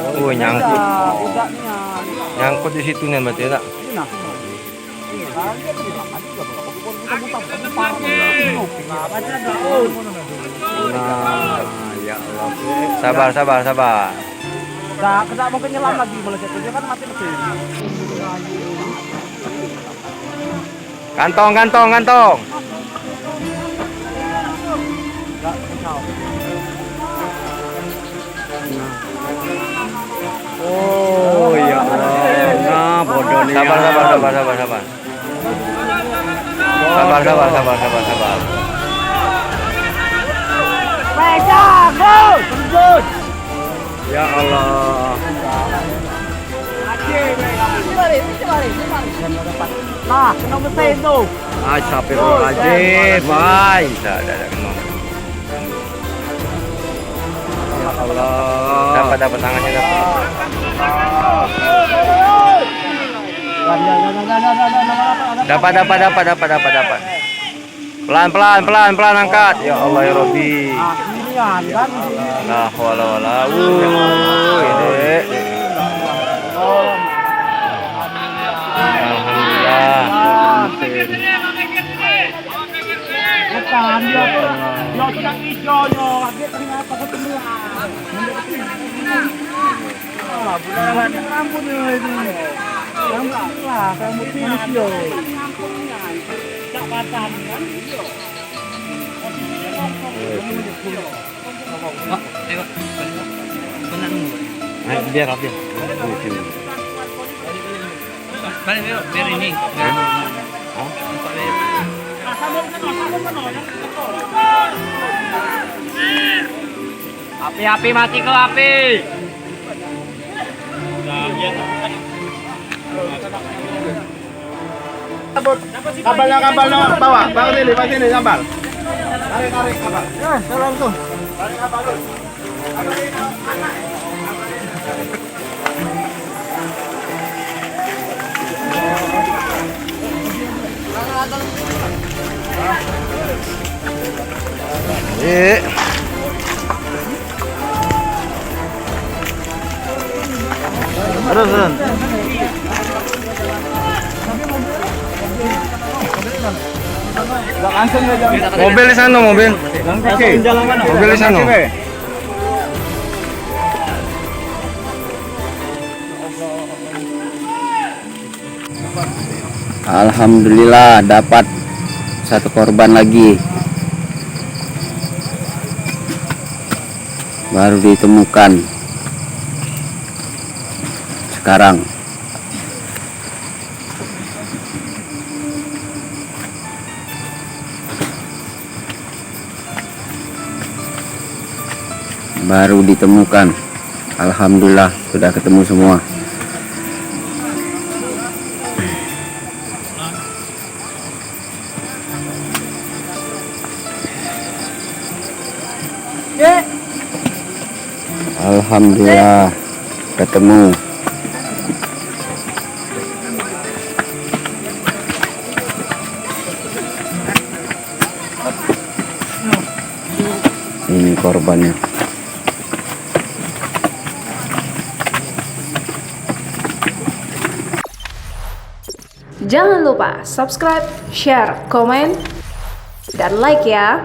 Oh, nyangkut. Udahnya. Nyangkut di situ nih berarti ya. Nah. Nah, ya Allah. Sabar, sabar, sabar. Nggak mungkin nyelam lagi boleh dia kan mati mesin. Kantong, kantong, kantong. Nggak kacau. Oh, ya Allah. Nah, bodoh nih. Sabar, sabar, sabar, sabar, sabar. Sabar, sabar, sabar, sabar, sabar. Pegang, go! Ya Allah. Nah, kena mesin tuh. Astagfirullahaladzim. Baik. Dah kena. Ya Allah. Dapat tangannya dapat. Dapat. Pelan angkat. Ya Allah ya Rabbi. Nah, wala. Ini. Alhamdulillah. Bukan dia sedang hijaunya, dia ternyata ketemuan. Bulan ampun ini. Rambut lah, rambut manusia. Tak patah kan? Pak, ayo. Benar. Ayo biar. Balik yuk, biar ini. Api mati ke api. Kabalnya bawa, Pak sini sambal. Tarik kabel. Tolong tuh. Tarik kabel dulu. Terus. Mobil di sana, mobil. Mobil di sana. Alhamdulillah dapat satu korban lagi. Baru ditemukan sekarang. Baru ditemukan. Alhamdulillah sudah ketemu semua. Alhamdulillah ketemu. Ini korbannya. Jangan lupa subscribe, share, komen, dan like ya.